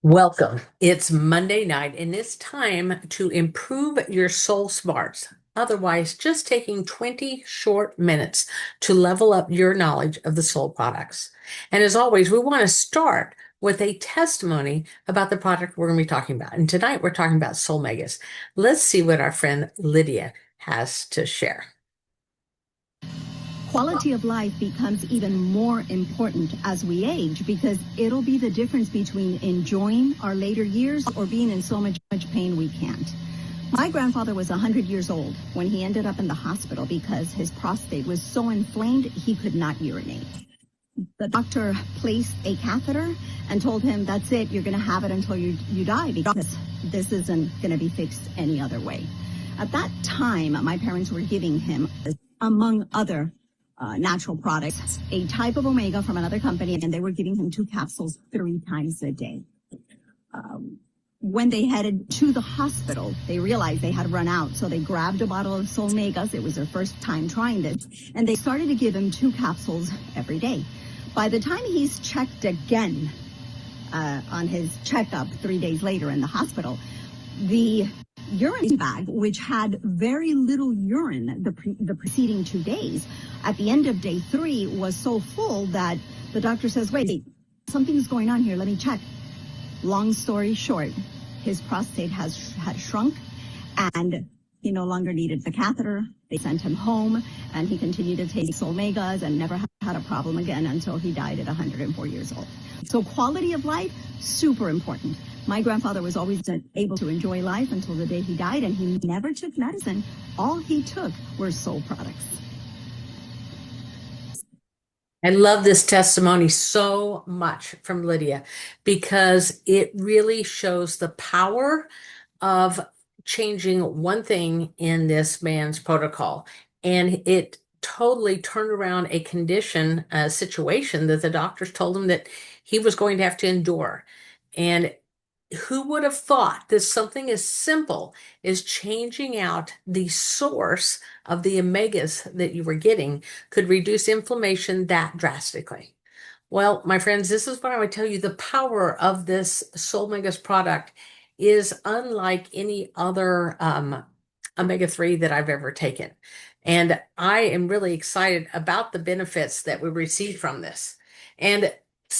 Welcome. It's Monday night and it's time to improve your soul smarts. Otherwise, just taking 20 short minutes to level up your knowledge of the soul products. And as always, we want to start with a testimony about the product we're going to be talking about. And tonight we're talking about SolleMegas. Let's see what our friend Lydia has to share. Quality of life becomes even more important as we age because it'll be the difference between enjoying our later years or being in so much pain we can't. My grandfather was 100 years old when he ended up in the hospital because his prostate was so inflamed he could not urinate. The doctor placed a catheter and told him, that's it, you're going to have it until you die because this isn't going to be fixed any other way. At that time, my parents were giving him, among other natural products, a type of omega from another company, and they were giving him 2 capsules 3 times a day. When they headed to the hospital, they realized they had run out, so they grabbed a bottle of SolleMegas. It was their first time trying this, and they started to give him 2 capsules every day. By the time he's checked again on his checkup 3 days later in the hospital, the urine bag, which had very little urine the preceding 2 days, at the end of day 3 was so full that the doctor says, wait, something's going on here, let me check. Long story short, his prostate had shrunk and he no longer needed the catheter. They sent him home and he continued to take SolleMegas and never had a problem again until he died at 104 years old. So quality of life, super important. My grandfather was always able to enjoy life until the day he died, and he never took medicine. All he took were soul products. I love this testimony so much from Lydia because it really shows the power of changing one thing in this man's protocol. And it totally turned around a condition, a situation that the doctors told him that he was going to have to endure. And who would have thought that something as simple as changing out the source of the omegas that you were getting could reduce inflammation that drastically? Well, my friends, this is what I would tell you. The power of this SolleMegas product is unlike any other omega-3 that I've ever taken. And I am really excited about the benefits that we receive from this. And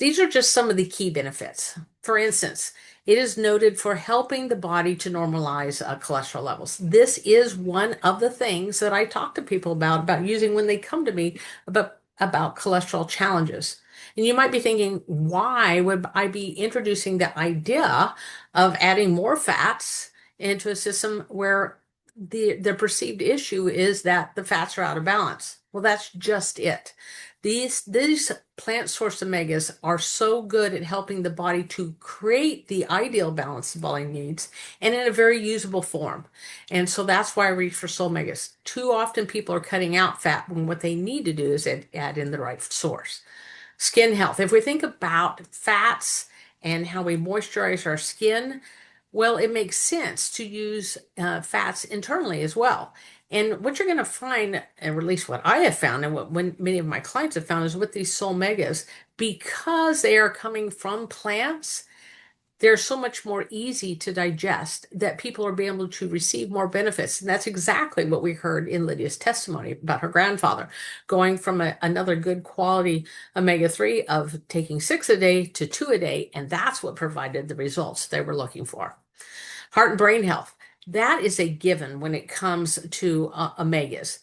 these are just some of the key benefits. For instance, it is noted for helping the body to normalize cholesterol levels. This is one of the things that I talk to people about using when they come to me about cholesterol challenges. And you might be thinking, why would I be introducing the idea of adding more fats into a system where the perceived issue is that the fats are out of balance? Well, that's just it. These plant source omegas are so good at helping the body to create the ideal balance the body needs and in a very usable form. And so that's why I reach for SolleMegas. Too often people are cutting out fat when what they need to do is add in the right source. Skin health. If we think about fats and how we moisturize our skin, well, it makes sense to use fats internally as well. And what you're going to find, or at least what I have found, and what many of my clients have found, is with these SolleMegas, because they are coming from plants, they're so much more easy to digest that people are being able to receive more benefits. And that's exactly what we heard in Lydia's testimony about her grandfather, going from another good quality omega-3 of taking 6 a day to 2 a day. And that's what provided the results they were looking for. Heart and brain health. That is a given when it comes to omegas.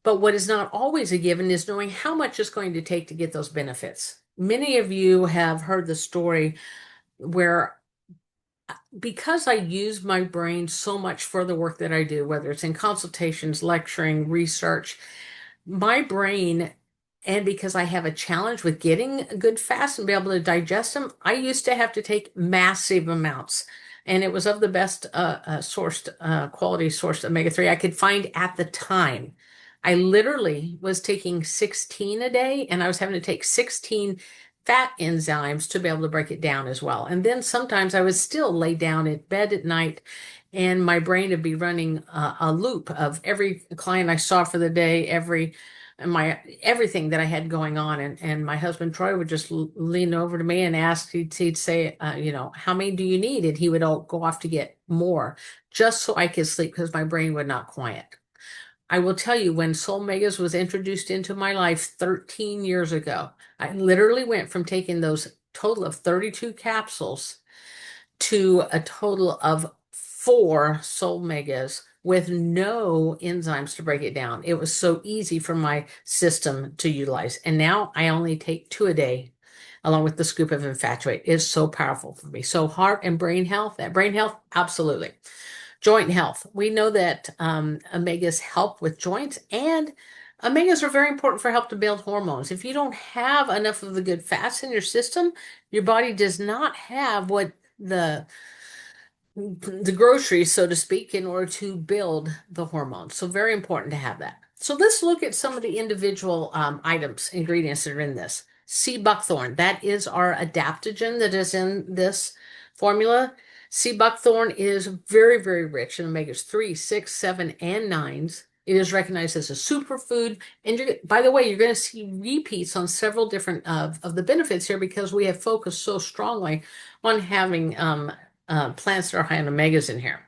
But what is not always a given is knowing how much it's going to take to get those benefits. Many of you have heard the story where, because I use my brain so much for the work that I do, whether it's in consultations, lecturing, research, my brain, and because I have a challenge with getting good fats and be able to digest them, I used to have to take massive amounts. And it was of the best quality sourced omega-3 I could find at the time. I literally was taking 16 a day, and I was having to take 16 fat enzymes to be able to break it down as well. And then sometimes I would still lay down in bed at night and my brain would be running a loop of every client I saw for the day, every and my everything that I had going on. And my husband Troy would just lean over to me and ask, he'd say, how many do you need? And he would go off to get more just so I could sleep because my brain would not quiet. I will tell you, when SolleMegas was introduced into my life 13 years ago, I literally went from taking those total of 32 capsules to a total of 4 SolleMegas with no enzymes to break it down. It was so easy for my system to utilize. And now I only take 2 a day, along with the scoop of infatuate. It's so powerful for me. So heart and brain health, absolutely. Joint health. We know that omegas help with joints, and omegas are very important for help to build hormones. If you don't have enough of the good fats in your system, your body does not have what the groceries, so to speak, in order to build the hormones. So very important to have that. So let's look at some of the individual items, ingredients that are in this. Sea buckthorn, that is our adaptogen that is in this formula. Sea buckthorn is very, very rich in omegas 3, 6, 7, and 9s. It is recognized as a superfood. And by the way, you're going to see repeats on several different of the benefits here because we have focused so strongly on having plants that are high in omegas in here.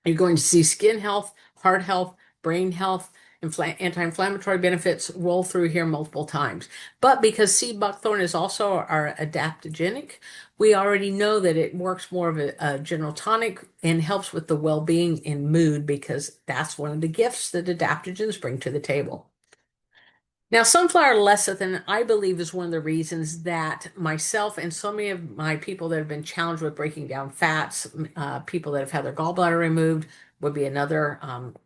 You're going to see skin health, heart health, brain health, anti-inflammatory benefits roll through here multiple times. But because sea buckthorn is also our adaptogenic, we already know that it works more of a general tonic and helps with the well-being and mood because that's one of the gifts that adaptogens bring to the table. Now, sunflower lecithin, I believe, is one of the reasons that myself and so many of my people that have been challenged with breaking down fats, people that have had their gallbladder removed, would be another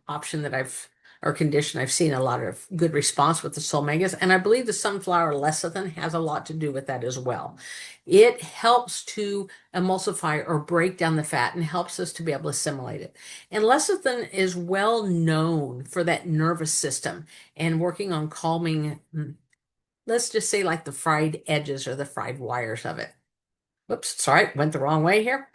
option that or condition I've seen a lot of good response with the SolleMegas. And I believe the sunflower lecithin has a lot to do with that as well. It helps to emulsify or break down the fat and helps us to be able to assimilate it. And lecithin is well known for that nervous system and working on calming, let's just say like the fried edges or the fried wires of it. Whoops, sorry, went the wrong way here.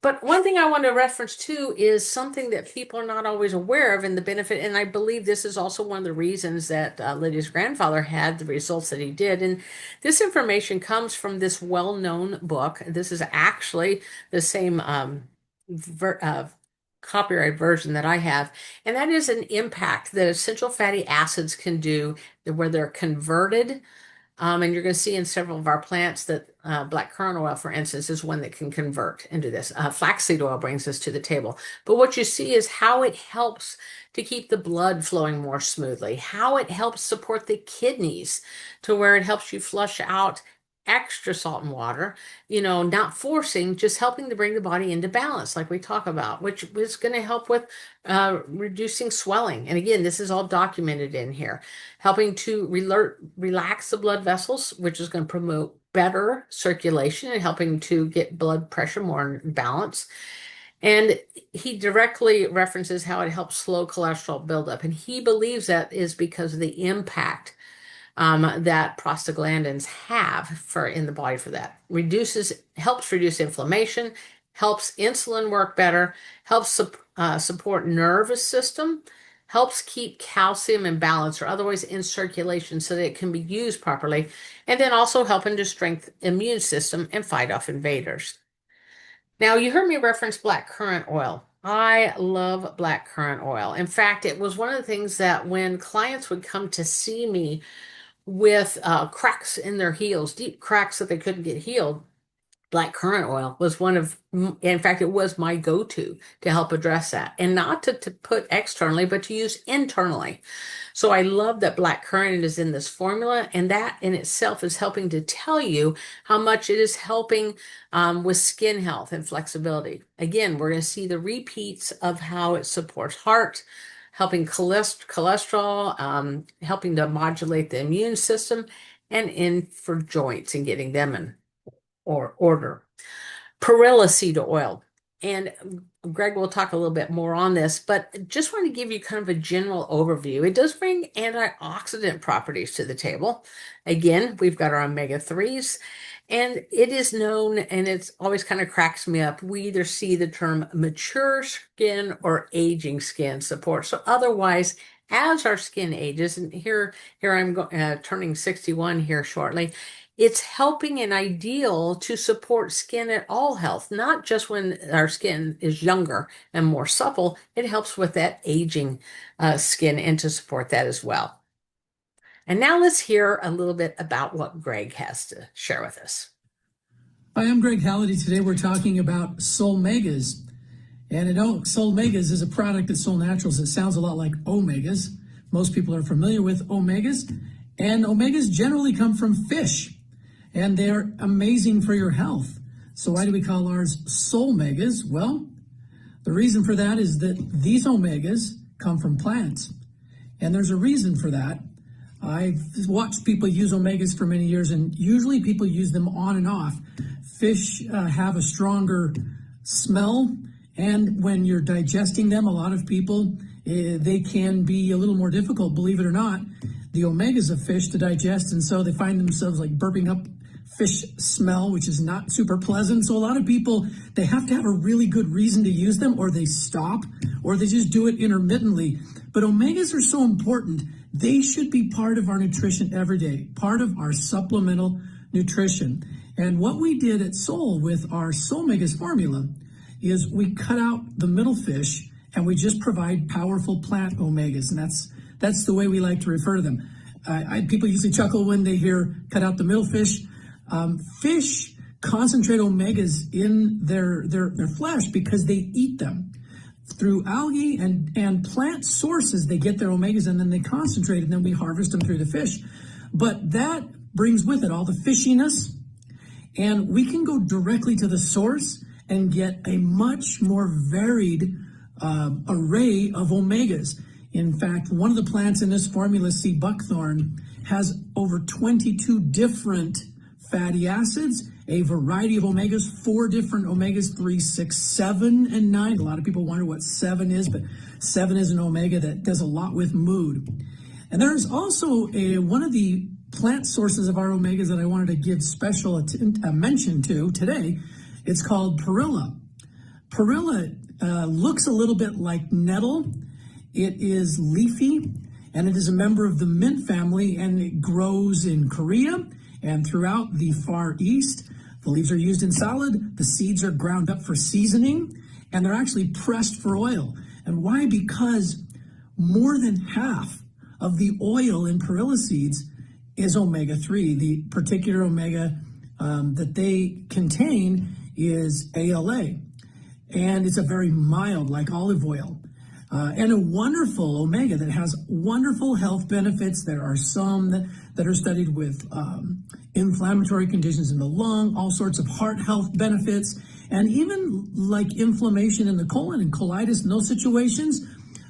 But one thing I want to reference too is something that people are not always aware of in the benefit, and I believe this is also one of the reasons that Lydia's grandfather had the results that he did. And this information comes from this well-known book. This is actually the same copyright version that I have, and that is an impact that essential fatty acids can do where they're converted. And you're going to see in several of our plants that black currant oil, for instance, is one that can convert into this. Flaxseed oil brings us to the table. But what you see is how it helps to keep the blood flowing more smoothly, how it helps support the kidneys to where it helps you flush out extra salt and water, not forcing, just helping to bring the body into balance, like we talk about, which is going to help with reducing swelling. And again, this is all documented in here, helping to relax the blood vessels, which is going to promote better circulation and helping to get blood pressure more in balance. And he directly references how it helps slow cholesterol buildup. And he believes that is because of the impact that prostaglandins have in the body for that. Helps reduce inflammation, helps insulin work better, helps support nervous system, helps keep calcium in balance or otherwise in circulation so that it can be used properly, and then also helping to strengthen immune system and fight off invaders. Now, you heard me reference black currant oil. I love black currant oil. In fact, it was one of the things that when clients would come to see me with cracks in their heels, deep cracks that they couldn't get healed, black currant oil was in fact, it was my go-to to help address that. And not to put externally, but to use internally. So I love that black currant is in this formula, and that in itself is helping to tell you how much it is helping with skin health and flexibility. Again, we're going to see the repeats of how it supports heart, helping cholesterol, helping to modulate the immune system, and in for joints and getting them in order. Perilla seed oil. And Greg will talk a little bit more on this, but just want to give you kind of a general overview. It does bring antioxidant properties to the table. Again, we've got our omega-3s, and it is known, and it's always kind of cracks me up. We either see the term mature skin or aging skin support. So otherwise, as our skin ages, and here I'm turning 61 here shortly. It's helping and ideal to support skin at all health, not just when our skin is younger and more supple. It helps with that aging skin and to support that as well. And now let's hear a little bit about what Greg has to share with us. Hi, I'm Greg Halliday. Today we're talking about SolleMegas. And I know SolleMegas is a product at Solle Naturals. It sounds a lot like omegas. Most people are familiar with omegas. And omegas generally come from fish. And they're amazing for your health. So why do we call ours SolleMegas? Well, the reason for that is that these omegas come from plants. And there's a reason for that. I've watched people use omegas for many years, and usually people use them on and off. Fish have a stronger smell, and when you're digesting them, a lot of people, they can be a little more difficult, believe it or not, the omegas of fish to digest, and so they find themselves like burping up fish smell, which is not super pleasant. So a lot of people, they have to have a really good reason to use them, or they stop, or they just do it intermittently. But omegas are so important. They should be part of our nutrition every day, part of our supplemental nutrition. And what we did at Solle with our SolleMegas formula is we cut out the middle fish and we just provide powerful plant omegas. And that's the way we like to refer to them. People usually chuckle when they hear cut out the middle fish. Fish concentrate omegas in their flesh because they eat them. Through algae and plant sources, they get their omegas and then they concentrate and then we harvest them through the fish. But that brings with it all the fishiness, and we can go directly to the source and get a much more varied array of omegas. In fact, one of the plants in this formula, sea buckthorn, has over 22 different fatty acids, a variety of omegas, 4 different omegas, 3, 6, 7, and 9. A lot of people wonder what 7 is, but 7 is an omega that does a lot with mood. And there's also one of the plant sources of our omegas that I wanted to give special mention to today. It's called perilla. Perilla looks a little bit like nettle. It is leafy, and it is a member of the mint family, and it grows in Korea and throughout the Far East. The leaves are used in salad. The seeds are ground up for seasoning, and they're actually pressed for oil. And why? Because more than half of the oil in perilla seeds is omega-3. The particular omega that they contain is ALA, and it's a very mild, like olive oil, and a wonderful omega that has wonderful health benefits. There are some that are studied with inflammatory conditions in the lung, all sorts of heart health benefits, and even like inflammation in the colon and colitis in those situations.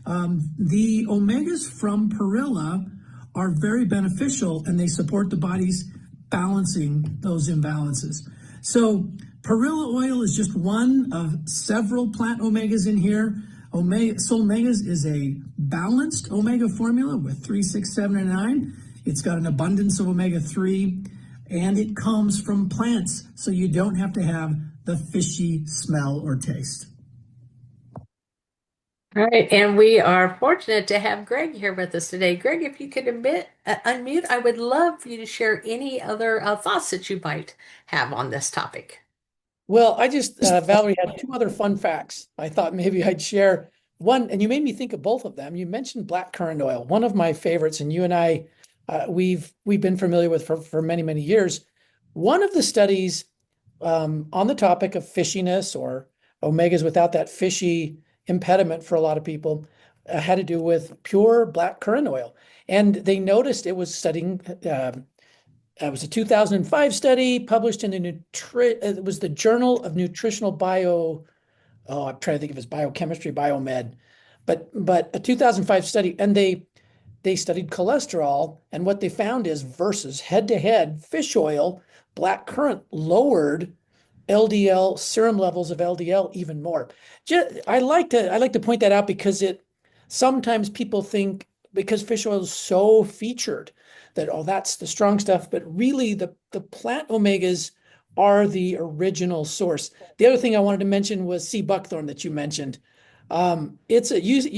The omegas from perilla are very beneficial, and they support the body's balancing those imbalances. So perilla oil is just one of several plant omegas in here. SolleMegas is a balanced omega formula with 3, 6, 7, and 9. It's got an abundance of omega-3, and it comes from plants, so you don't have to have the fishy smell or taste. All right, and we are fortunate to have Greg here with us today. Greg, if you could unmute, I would love for you to share any other thoughts that you might have on this topic. Well, I just, Valerie had 2 other fun facts. I thought maybe I'd share one, and you made me think of both of them. You mentioned black currant oil, one of my favorites, and you and I, we've been familiar with for many, many years. One of the studies on the topic of fishiness or omegas without that fishy impediment for a lot of people had to do with pure black currant oil. And they noticed it was studying, it was a 2005 study published in it was the Journal of Nutritional I'm trying to think of it as biochemistry, biomed, but a 2005 study, and they studied cholesterol, and what they found is versus head-to-head fish oil, black currant lowered LDL, serum levels of LDL even more. I like to point that out because sometimes people think because fish oil is so featured that, oh, that's the strong stuff, but really the plant omegas are the original source. The other thing I wanted to mention was sea buckthorn that you mentioned. You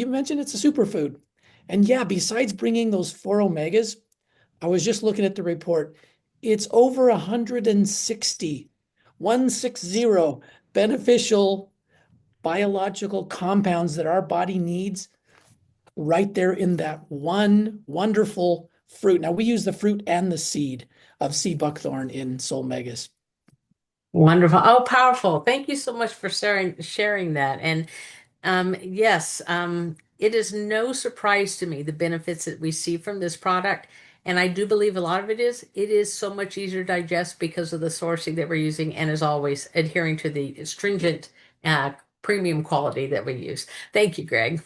mentioned it's a superfood. And yeah, besides bringing those four omegas, I was just looking at the report. It's over 160 beneficial biological compounds that our body needs right there in that one wonderful fruit. Now we use the fruit and the seed of sea buckthorn in SolleMegas. Wonderful. Oh, powerful. Thank you so much for sharing that. And yes, it is no surprise to me the benefits that we see from this product. And I do believe a lot of it is so much easier to digest because of the sourcing that we're using, and as always, adhering to the stringent uh, premium quality that we use. Thank you, Greg.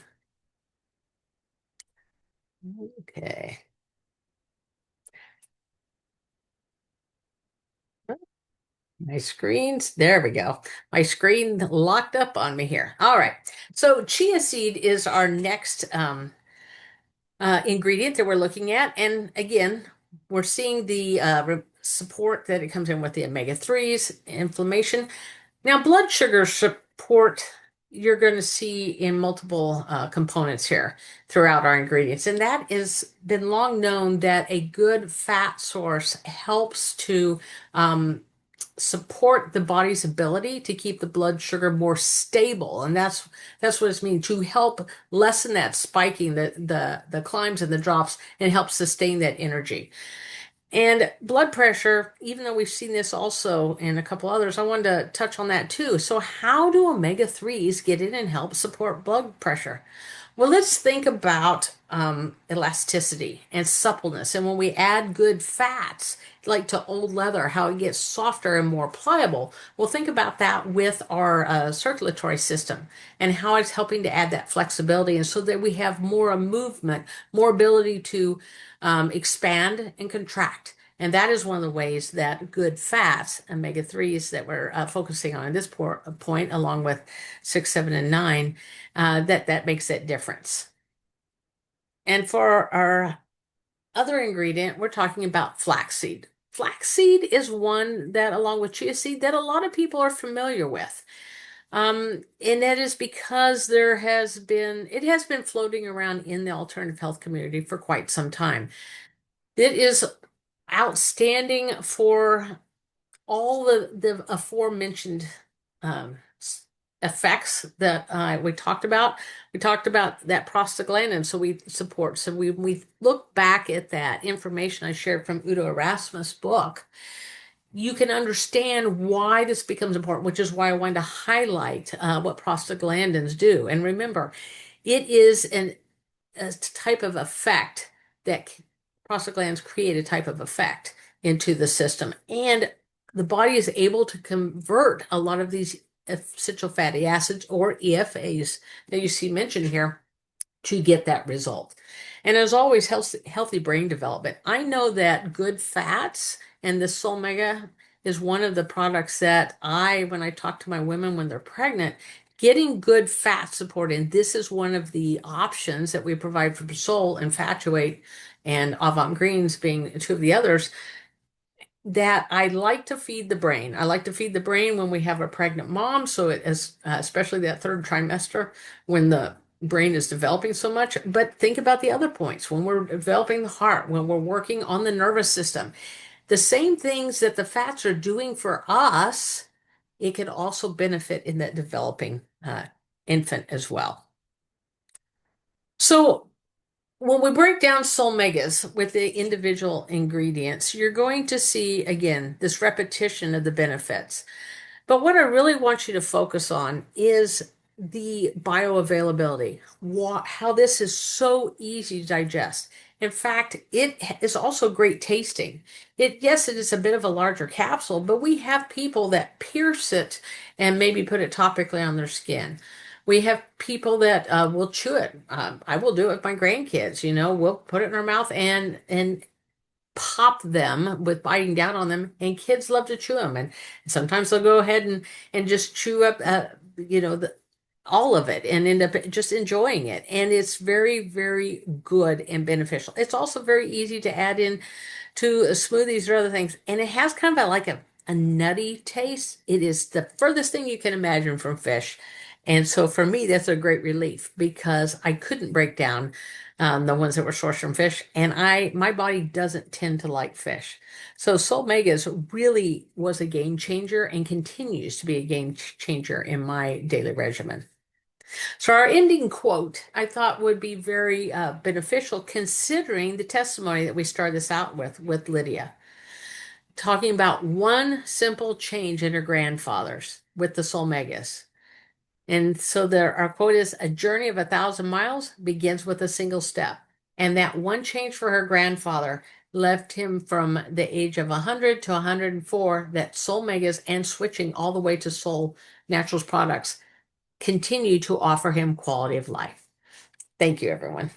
Okay. My screen's there we go. My screen locked up on me here. All right. So chia seed is our next ingredient that we're looking at. And again, we're seeing the support that it comes in with the omega-3s, inflammation. Now, blood sugar support, you're going to see in multiple components here throughout our ingredients. And that has been long known that a good fat source helps to support the body's ability to keep the blood sugar more stable, and that's what it's mean to help lessen that spiking, the climbs and the drops, and help sustain that energy. And blood pressure, even though we've seen this also in a couple others, I wanted to touch on that too. So how do omega-3s get in and help support blood pressure? Well, let's think about elasticity and suppleness. And when we add good fats, like to old leather, how it gets softer and more pliable. Well, think about that with our circulatory system and how it's helping to add that flexibility. And so that we have more movement, more ability to expand and contract. And that is one of the ways that good fats, omega-3s, that we're focusing on in this point, along with 6, 7, and 9, that makes that difference. And for our other ingredient, we're talking about flaxseed. Flaxseed is one that, along with chia seed, that a lot of people are familiar with. And that is because it has been floating around in the alternative health community for quite some time. It is outstanding for all the aforementioned um, effects that we talked about. We talked about that prostaglandin, so we support. So we look back at that information I shared from Udo Erasmus' book. You can understand why this becomes important, which is why I wanted to highlight what prostaglandins do. And remember, it is a type of effect that prostaglandins create a type of effect into the system. And the body is able to convert a lot of these essential fatty acids or EFAs that you see mentioned here to get that result. And as always, healthy brain development. I know that good fats and the SolleMega is one of the products that when I talk to my women when they're pregnant, getting good fat support in, this is one of the options that we provide for Solle and Fatuate and Avant Greens being two of the others that I like to feed the brain. I like to feed the brain when we have a pregnant mom, so it is especially that third trimester when the brain is developing so much. But think about the other points when we're developing the heart, when we're working on the nervous system. The same things that the fats are doing for us, it can also benefit in that developing infant as well. So when we break down SolleMegas with the individual ingredients, you're going to see, again, this repetition of the benefits. But what I really want you to focus on is the bioavailability, how this is so easy to digest. In fact, it is also great tasting. Yes, it is a bit of a larger capsule, but we have people that pierce it and maybe put it topically on their skin. We have people that will chew it. I will do it with my grandkids. We'll put it in our mouth and pop them with biting down on them, and kids love to chew them. And sometimes they'll go ahead and just chew up, all of it and end up just enjoying it. And it's very, very good and beneficial. It's also very easy to add in to smoothies or other things. And it has kind of like a nutty taste. It is the furthest thing you can imagine from fish. And so for me, that's a great relief because I couldn't break down the ones that were sourced from fish, and my body doesn't tend to like fish. So SolleMegas really was a game changer and continues to be a game changer in my daily regimen. So our ending quote I thought would be very beneficial considering the testimony that we started this out with Lydia, talking about one simple change in her grandfather's with the SolleMegas. And so our quote is, a journey of 1,000 miles begins with a single step. And that one change for her grandfather left him from the age of 100 to 104, that SolleMegas and switching all the way to Solle Naturals products continue to offer him quality of life. Thank you, everyone.